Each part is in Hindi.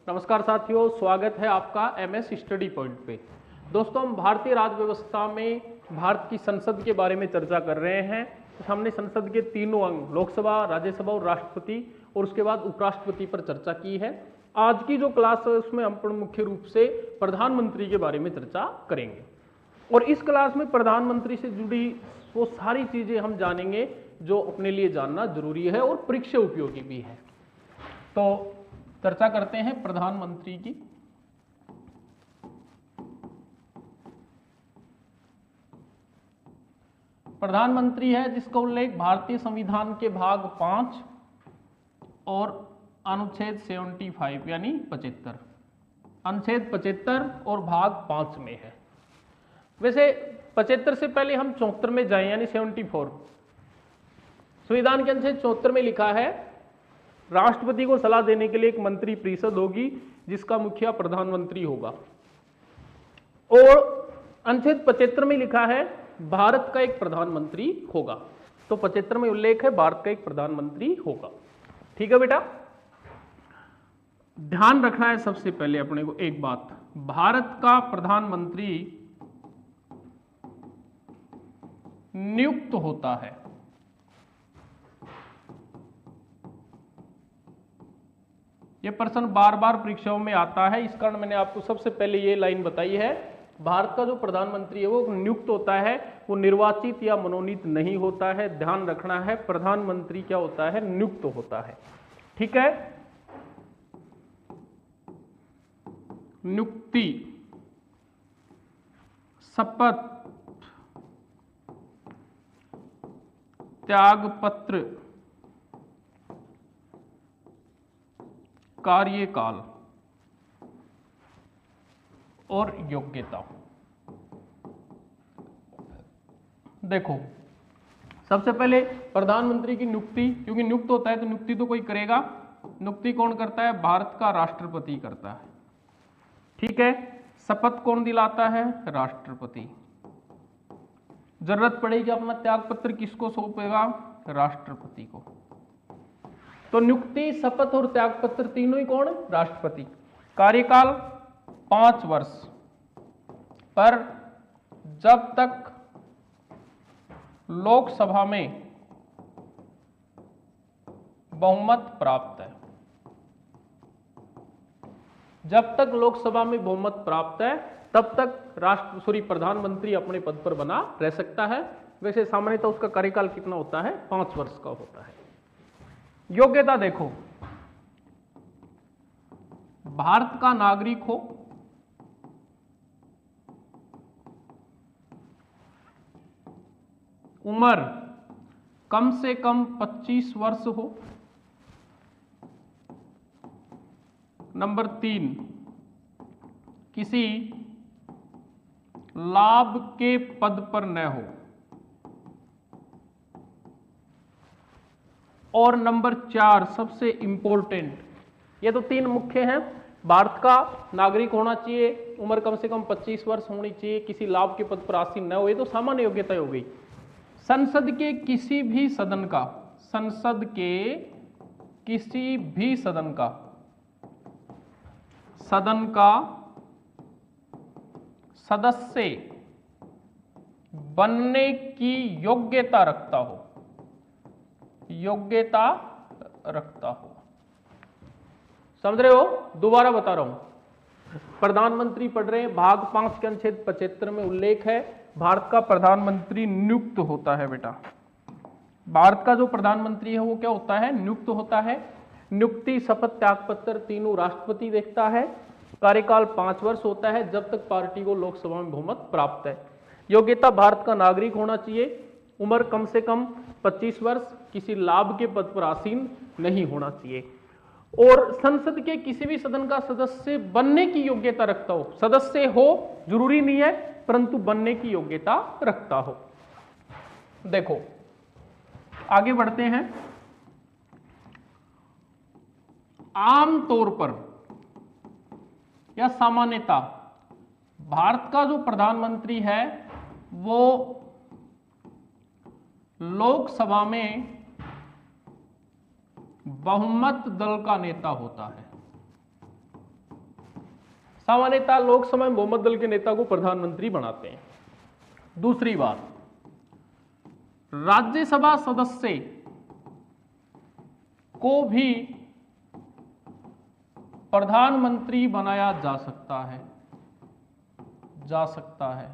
नमस्कार साथियों, स्वागत है आपका एमएस स्टडी पॉइंट पे। दोस्तों, हम भारतीय राज्य व्यवस्था में भारत की संसद के बारे में चर्चा कर रहे हैं। तो हमने संसद के तीनों अंग लोकसभा, राज्यसभा और राष्ट्रपति और उसके बाद उपराष्ट्रपति पर चर्चा की है। आज की जो क्लास है उसमें हम मुख्य रूप से प्रधानमंत्री के बारे में चर्चा करेंगे और इस क्लास में प्रधानमंत्री से जुड़ी वो सारी चीजें हम जानेंगे जो अपने लिए जानना जरूरी है और परीक्षा उपयोगी भी है। तो चर्चा करते हैं प्रधानमंत्री की। प्रधानमंत्री है जिसका उल्लेख भारतीय संविधान के भाग 5 और अनुच्छेद 75 यानी 75, अनुच्छेद 75 और भाग 5 में है। वैसे 75 से पहले हम 74 में जाएं यानी 74। संविधान के अनुच्छेद 74 में लिखा है, राष्ट्रपति को सलाह देने के लिए एक मंत्री परिषद होगी जिसका मुखिया प्रधानमंत्री होगा। और अनुच्छेद 75 में लिखा है भारत का एक प्रधानमंत्री होगा। तो 75 में उल्लेख है भारत का एक प्रधानमंत्री होगा। ठीक है बेटा, ध्यान रखना है सबसे पहले अपने को एक बात, भारत का प्रधानमंत्री नियुक्त होता है। यह प्रश्न बार बार परीक्षाओं में आता है, इस कारण मैंने आपको सबसे पहले यह लाइन बताई है। भारत का जो प्रधानमंत्री है वो नियुक्त होता है, वो निर्वाचित या मनोनीत नहीं होता है। ध्यान रखना है, प्रधानमंत्री क्या होता है, नियुक्त होता है। ठीक है, नियुक्ति, शपथ, त्यागपत्र, कार्यकाल और योग्यता। देखो, सबसे पहले प्रधानमंत्री की नियुक्ति, क्योंकि नियुक्त होता है तो नियुक्ति तो कोई करेगा। नियुक्ति कौन करता है? भारत का राष्ट्रपति करता है। ठीक है, शपथ कौन दिलाता है? राष्ट्रपति। जरूरत पड़ेगी अपना त्यागपत्र किसको सौंपेगा? राष्ट्रपति को। तो नियुक्ति, शपथ और त्यागपत्र तीनों ही कौन? राष्ट्रपति। कार्यकाल 5 वर्ष, पर जब तक लोकसभा में बहुमत प्राप्त है, जब तक लोकसभा में बहुमत प्राप्त है तब तक प्रधानमंत्री अपने पद पर बना रह सकता है। वैसे सामान्यतः उसका कार्यकाल कितना होता है? 5 वर्ष का होता है। योग्यता देखो, भारत का नागरिक हो, उम्र कम से कम 25 वर्ष हो, नंबर 3 किसी लाभ के पद पर न हो, और नंबर 4 सबसे इंपॉर्टेंट, ये तो 3 मुख्य हैं। भारत का नागरिक होना चाहिए, उम्र कम से कम 25 वर्ष होनी चाहिए, किसी लाभ के पद पर आसीन न हो, ये तो सामान्य योग्यता हो गई। संसद के किसी भी सदन का, संसद के किसी भी सदन का सदस्य बनने की योग्यता रखता हो, योग्यता रखता हो। समझ रहे हो? दोबारा बता रहा हूं, प्रधानमंत्री पढ़ रहे हैं, भाग 5 के अनुच्छेद 75 में उल्लेख है भारत का प्रधानमंत्री नियुक्त होता है। बेटा, भारत का जो प्रधानमंत्री है वो क्या होता है? नियुक्त होता है। नियुक्ति, शपथ, त्यागपत्र तीनों राष्ट्रपति देखता है। कार्यकाल 5 वर्ष होता है जब तक पार्टी को लोकसभा में बहुमत प्राप्त है। योग्यता, भारत का नागरिक होना चाहिए, उम्र कम से कम 25 वर्ष, किसी लाभ के पद पर आसीन नहीं होना चाहिए, और संसद के किसी भी सदन का सदस्य बनने की योग्यता रखता हो। सदस्य हो जरूरी नहीं है, परंतु बनने की योग्यता रखता हो। देखो, आगे बढ़ते हैं। आमतौर पर या सामान्यता भारत का जो प्रधानमंत्री है वो लोकसभा में बहुमत दल का नेता होता है। सामान्यतः लोकसभा में बहुमत दल के नेता को प्रधानमंत्री बनाते हैं। दूसरी बात, राज्यसभा सदस्य को भी प्रधानमंत्री बनाया जा सकता है।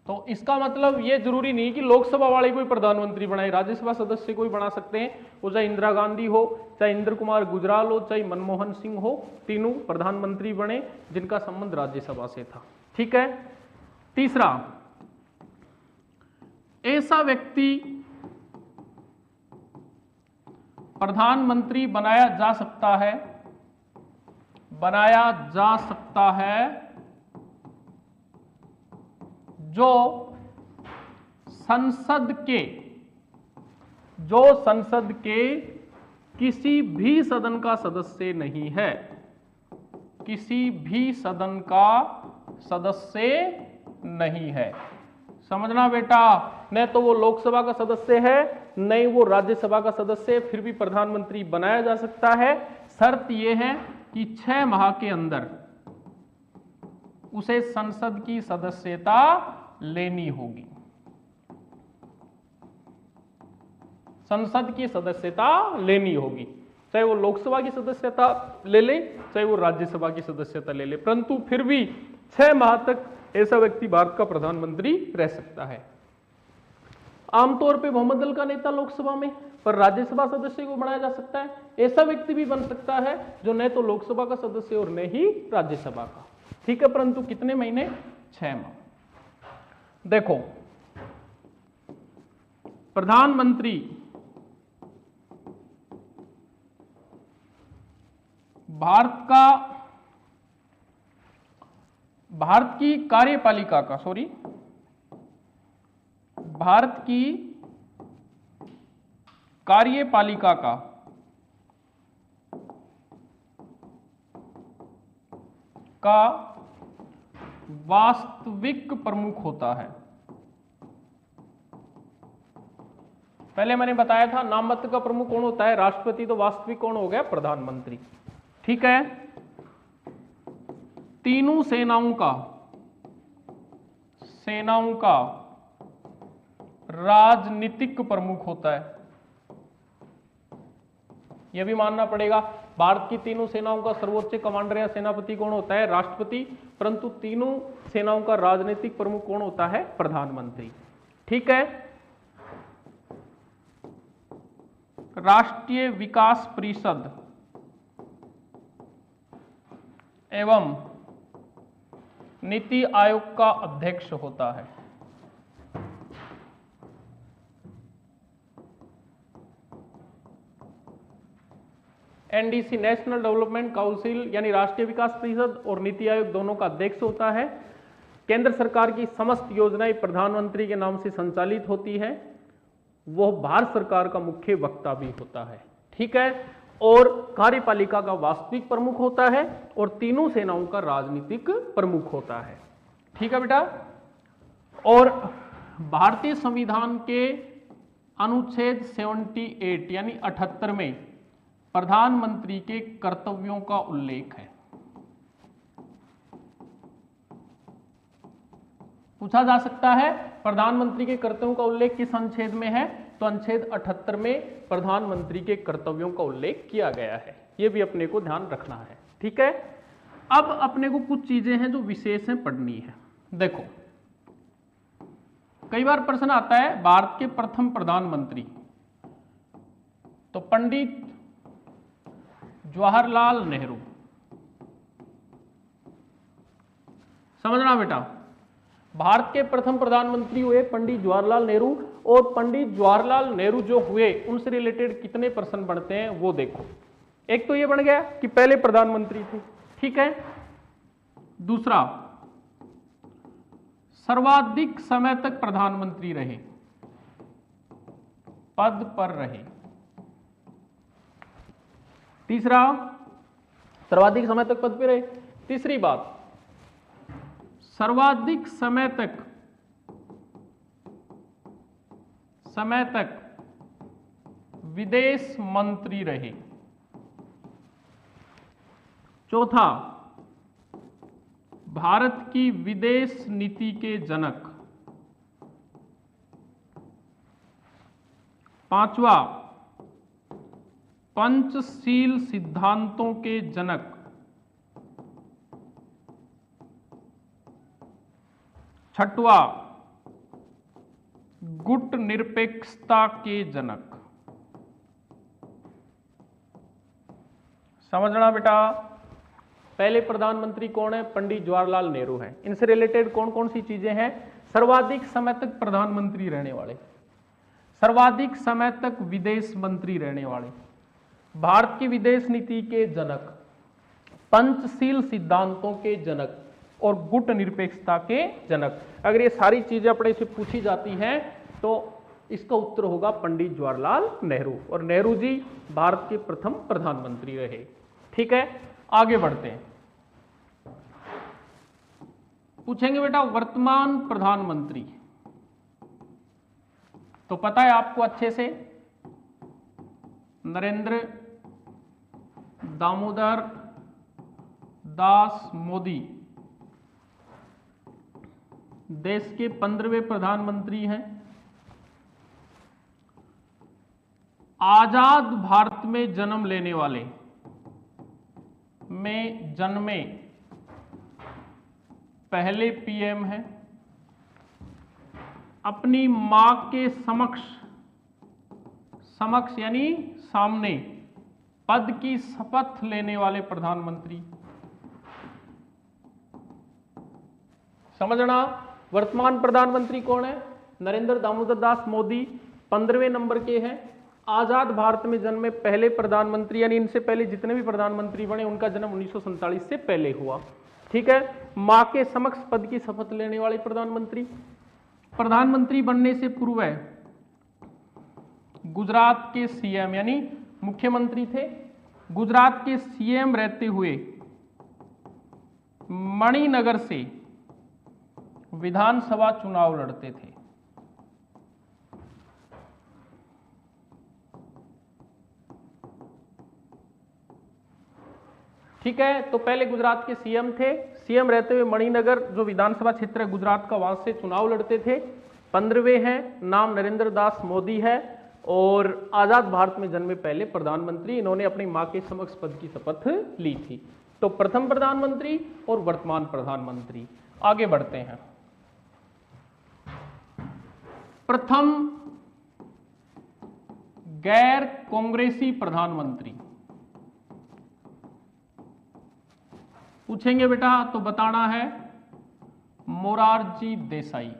तो इसका मतलब यह जरूरी नहीं कि लोकसभा वाले कोई प्रधानमंत्री बनाए, राज्यसभा सदस्य कोई बना सकते हैं। वो चाहे इंदिरा गांधी हो, चाहे इंद्र कुमार गुजराल हो, चाहे मनमोहन सिंह हो, तीनों प्रधानमंत्री बने जिनका संबंध राज्यसभा से था। ठीक है। तीसरा, ऐसा व्यक्ति प्रधानमंत्री बनाया जा सकता है जो संसद के किसी भी सदन का सदस्य नहीं है, समझना बेटा। न तो वो लोकसभा का सदस्य है, न ही वो राज्यसभा का सदस्य है, फिर भी प्रधानमंत्री बनाया जा सकता है। शर्त यह है कि 6 माह के अंदर उसे संसद की सदस्यता लेनी होगी। चाहे वो लोकसभा की सदस्यता ले ले, चाहे वो राज्यसभा की सदस्यता ले ले, परंतु फिर भी 6 माह तक ऐसा व्यक्ति भारत का प्रधानमंत्री रह सकता है। आमतौर पे बहुमत दल का नेता लोकसभा में, पर राज्यसभा सदस्य को बनाया जा सकता है। ऐसा व्यक्ति भी बन सकता है जो न तो लोकसभा का सदस्य और न ही राज्यसभा का। ठीक है, परंतु कितने महीने? 6 माह। देखो, प्रधानमंत्री भारत की कार्यपालिका का वास्तविक प्रमुख होता है। पहले मैंने बताया था नाममात्र का प्रमुख कौन होता है? राष्ट्रपति। तो वास्तविक कौन हो गया? प्रधानमंत्री। ठीक है। तीनों सेनाओं का राजनीतिक प्रमुख होता है। यह भी मानना पड़ेगा, भारत की तीनों सेनाओं का सर्वोच्च कमांडर या सेनापति कौन होता है? राष्ट्रपति। परंतु तीनों सेनाओं का राजनीतिक प्रमुख कौन होता है? प्रधानमंत्री। ठीक है। राष्ट्रीय विकास परिषद एवं नीति आयोग का अध्यक्ष होता है। एनडीसी नेशनल डेवलपमेंट काउंसिल यानी राष्ट्रीय विकास परिषद और नीति आयोग दोनों का अध्यक्ष होता है। केंद्र सरकार की समस्त योजनाएं प्रधानमंत्री के नाम से संचालित होती है। वह भारत सरकार का मुख्य वक्ता भी होता है। ठीक है। और कार्यपालिका का वास्तविक प्रमुख होता है और तीनों सेनाओं का राजनीतिक प्रमुख होता है। ठीक है बेटा। और भारतीय संविधान के अनुच्छेद 78 यानी 78 में प्रधानमंत्री के कर्तव्यों का उल्लेख है। पूछा जा सकता है प्रधानमंत्री के कर्तव्यों का उल्लेख किस अनुच्छेद में है? तो अनुच्छेद 78 में प्रधानमंत्री के कर्तव्यों का उल्लेख किया गया है। यह भी अपने को ध्यान रखना है। ठीक है। अब अपने को कुछ चीजें हैं जो विशेष हैं पढ़नी है। देखो, कई बार प्रश्न आता है भारत के प्रथम प्रधानमंत्री, तो पंडित जवाहरलाल नेहरू। समझना बेटा, भारत के प्रथम प्रधानमंत्री हुए पंडित जवाहरलाल नेहरू। और पंडित जवाहरलाल नेहरू जो हुए उनसे रिलेटेड कितने प्रश्न बनते हैं वो देखो। एक तो ये बन गया कि पहले प्रधानमंत्री थे। ठीक है। दूसरा, सर्वाधिक समय तक प्रधानमंत्री रहे, पद पर रहे। तीसरा, सर्वाधिक समय तक पद पर रहे। तीसरी बात, सर्वाधिक समय तक विदेश मंत्री रहे। चौथा, भारत की विदेश नीति के जनक। पांचवा, पंचशील सिद्धांतों के जनक। छठवा, गुट निरपेक्षता के जनक। समझना बेटा, पहले प्रधानमंत्री कौन है? पंडित जवाहरलाल नेहरू हैं। इनसे रिलेटेड कौन कौन सी चीजें हैं? सर्वाधिक समय तक प्रधानमंत्री रहने वाले, सर्वाधिक समय तक विदेश मंत्री रहने वाले, भारत की विदेश नीति के जनक, पंचशील सिद्धांतों के जनक और गुट निरपेक्षता के जनक। अगर ये सारी चीजें अपने से पूछी जाती हैं तो इसका उत्तर होगा पंडित जवाहरलाल नेहरू। और नेहरू जी भारत के प्रथम प्रधानमंत्री रहे। ठीक है, आगे बढ़ते हैं। पूछेंगे बेटा वर्तमान प्रधानमंत्री, तो पता है आपको अच्छे से, नरेंद्र दामोदर दास मोदी देश के 15वें प्रधानमंत्री हैं। आजाद भारत में जन्म लेने वाले, में जन्मे पहले पीएम हैं। अपनी मां के समक्ष यानी सामने पद की शपथ लेने वाले प्रधानमंत्री। समझना, वर्तमान प्रधानमंत्री कौन है? नरेंद्र दामोदर दास मोदी 15वें नंबर के हैं। आजाद भारत में जन्मे पहले प्रधानमंत्री, यानी इनसे पहले जितने भी प्रधानमंत्री बने उनका जन्म 1947 से पहले हुआ। ठीक है, मां के समक्ष पद की शपथ लेने वाले प्रधानमंत्री। प्रधानमंत्री बनने से पूर्व गुजरात के सीएम यानी मुख्यमंत्री थे। गुजरात के सीएम रहते हुए मणिनगर से विधानसभा चुनाव लड़ते थे। ठीक है, तो पहले गुजरात के सीएम थे, सीएम रहते हुए मणिनगर जो विधानसभा क्षेत्र है गुजरात का, वहां से चुनाव लड़ते थे। 15वें हैं, नाम नरेंद्र दास मोदी है और आजाद भारत में जन्मे पहले प्रधानमंत्री। इन्होंने अपनी मां के समक्ष पद की शपथ ली थी। तो प्रथम प्रधानमंत्री और वर्तमान प्रधानमंत्री। आगे बढ़ते हैं। प्रथम गैर कांग्रेसी प्रधानमंत्री पूछेंगे बेटा, तो बताना है मोरारजी देसाई।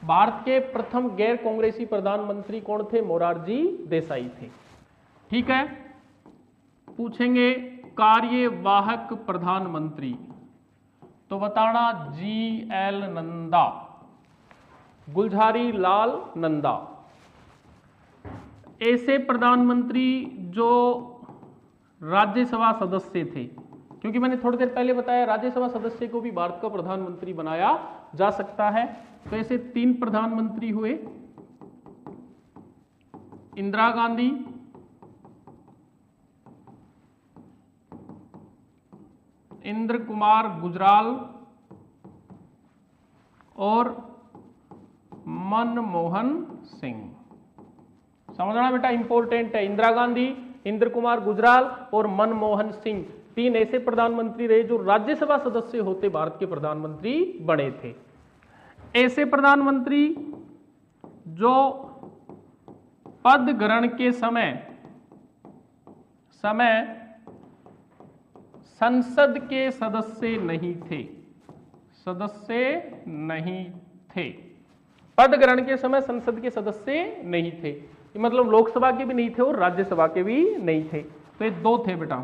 भारत के प्रथम गैर कांग्रेसी प्रधानमंत्री कौन थे? मोरारजी देसाई थे। ठीक है, पूछेंगे कार्यवाहक प्रधानमंत्री, तो बताना GL नंदा, गुलझारी लाल नंदा। ऐसे प्रधानमंत्री जो राज्यसभा सदस्य थे, क्योंकि मैंने थोड़ी देर पहले बताया राज्यसभा सदस्य को भी भारत का प्रधानमंत्री बनाया जा सकता है। तो ऐसे 3 प्रधानमंत्री हुए, इंदिरा गांधी, इंद्र कुमार गुजराल और मनमोहन सिंह। समझना बेटा, इंपॉर्टेंट है। इंदिरा गांधी, इंद्र कुमार गुजराल और मनमोहन सिंह 3 ऐसे प्रधानमंत्री रहे जो राज्यसभा सदस्य होते भारत के प्रधानमंत्री बने थे। ऐसे प्रधानमंत्री जो पद ग्रहण के समय संसद के सदस्य नहीं थे, पद ग्रहण के समय संसद के सदस्य नहीं थे, मतलब लोकसभा के भी नहीं थे और राज्यसभा के भी नहीं थे। तो ये 2 थे बेटा,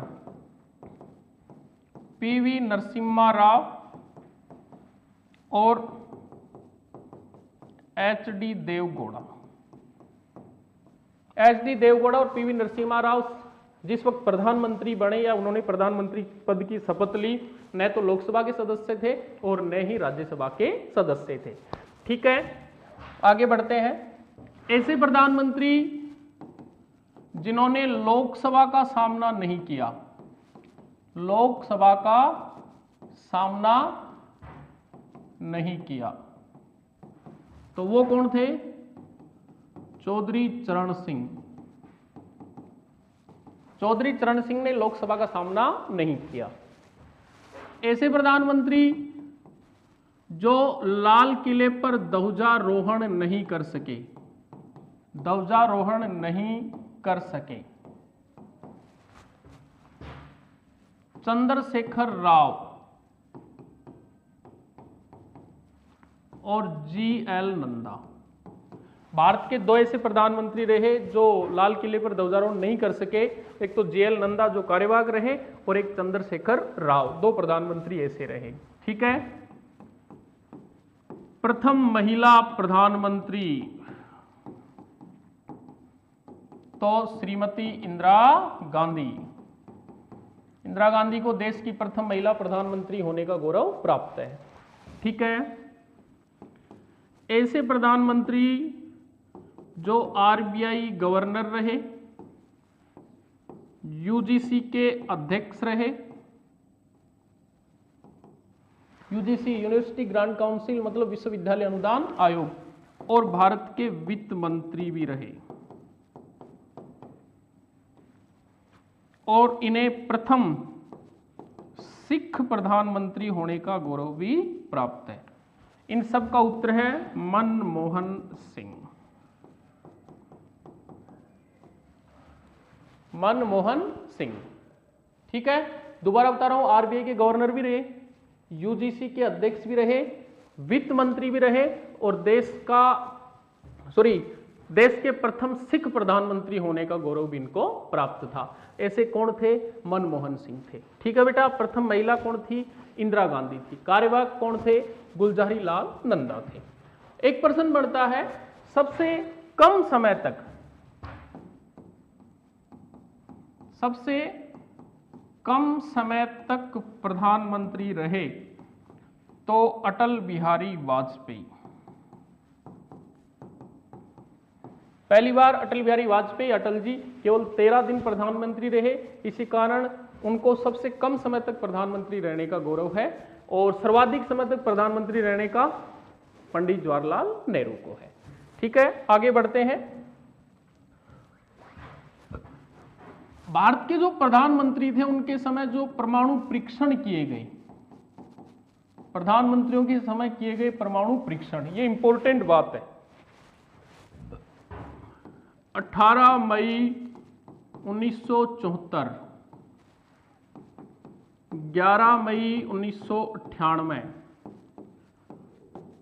PV नरसिम्हा राव और HD देवगौड़ा। HD देवगौड़ा और PV नरसिम्हा राव जिस वक्त प्रधानमंत्री बने या उन्होंने प्रधानमंत्री पद की शपथ ली, न तो लोकसभा के सदस्य थे और न ही राज्यसभा के सदस्य थे। ठीक है, आगे बढ़ते हैं। ऐसे प्रधानमंत्री जिन्होंने लोकसभा का सामना नहीं किया, लोकसभा का सामना नहीं किया। तो वो कौन थे? चौधरी चरण सिंह। चौधरी चरण सिंह ने लोकसभा का सामना नहीं किया। ऐसे प्रधानमंत्री जो लाल किले पर ध्वजारोहण नहीं कर सके, ध्वजारोहण नहीं कर सके। चंद्रशेखर राव और जीएल नंदा। भारत के दो ऐसे प्रधानमंत्री रहे जो लाल किले पर ध्वजारोहण नहीं कर सके। एक तो जीएल नंदा जो कार्यवाहक रहे और एक चंद्रशेखर राव। दो प्रधानमंत्री ऐसे रहे। ठीक है। प्रथम महिला प्रधानमंत्री तो श्रीमती इंदिरा गांधी। इंदिरा गांधी को देश की प्रथम महिला प्रधानमंत्री होने का गौरव प्राप्त है। ठीक है। ऐसे प्रधानमंत्री जो आरबीआई गवर्नर रहे, यूजीसी के अध्यक्ष रहे। यूजीसी यूनिवर्सिटी ग्रांट काउंसिल मतलब विश्वविद्यालय अनुदान आयोग, और भारत के वित्त मंत्री भी रहे। और इन्हें प्रथम सिख प्रधानमंत्री होने का गौरव भी प्राप्त है। इन सब का उत्तर है मनमोहन सिंह। मनमोहन सिंह। ठीक है। दोबारा बता रहा हूं, आरबीआई के गवर्नर भी रहे, यूजीसी के अध्यक्ष भी रहे, वित्त मंत्री भी रहे, और देश के प्रथम सिख प्रधानमंत्री होने का गौरव भी इनको प्राप्त था। ऐसे कौन थे? मनमोहन सिंह थे। ठीक है बेटा। प्रथम महिला कौन थी? इंदिरा गांधी थी। कार्यवाहक कौन थे? गुलजारी लाल नंदा थे। एक प्रश्न बढ़ता है, सबसे कम समय तक प्रधानमंत्री रहे तो अटल बिहारी वाजपेयी। पहली बार अटल बिहारी वाजपेयी, अटल जी केवल 13 दिन प्रधानमंत्री रहे। इसी कारण उनको सबसे कम समय तक प्रधानमंत्री रहने का गौरव है, और सर्वाधिक समय तक प्रधानमंत्री रहने का पंडित जवाहरलाल नेहरू को है। ठीक है। आगे बढ़ते हैं। भारत के जो प्रधानमंत्री थे उनके समय जो परमाणु परीक्षण किए गए, प्रधानमंत्रियों के समय किए गए परमाणु परीक्षण, ये इंपॉर्टेंट बात है। 18 मई 1974, 11 मई 1998,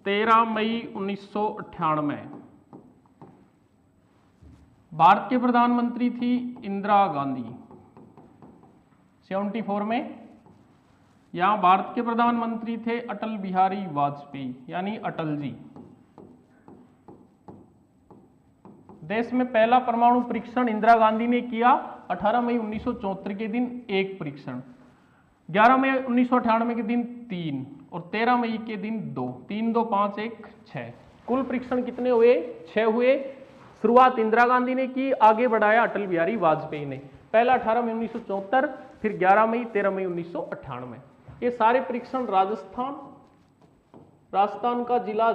13 मई 1998। भारत के प्रधानमंत्री थी इंदिरा गांधी। 74 में यहां भारत के प्रधानमंत्री थे अटल बिहारी वाजपेयी यानी अटल जी। देश में पहला परमाणु परीक्षण इंदिरा गांधी ने किया 18 मई 1974 के दिन एक परीक्षण, 11 मई 1998 के दिन 3 और 13 मई के दिन 2। 3, 2, 5, 1, 6। कुल परीक्षण कितने हुए? 6 हुए। शुरुआत इंदिरा गांधी ने की, आगे बढ़ाया अटल बिहारी वाजपेयी ने। पहला 18 मई 1974, फिर 11 मई, 13 मई 1998। ये सारे परीक्षण राजस्थान का जिला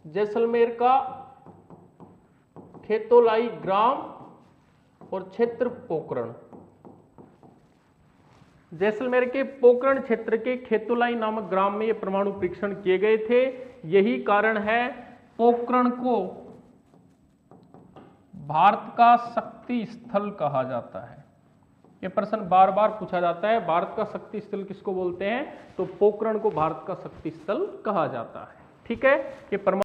जैसलमेर का खेतोलाई ग्राम और क्षेत्र पोकरण, जैसलमेर के पोकरण क्षेत्र के खेतोलाई नामक ग्राम में ये परमाणु परीक्षण किए गए थे। यही कारण है पोकरण को भारत का शक्ति स्थल कहा जाता है। यह प्रश्न बार बार पूछा जाता है, भारत का शक्ति स्थल किसको बोलते हैं? तो पोकरण को भारत का शक्ति स्थल कहा जाता है। ठीक है। ये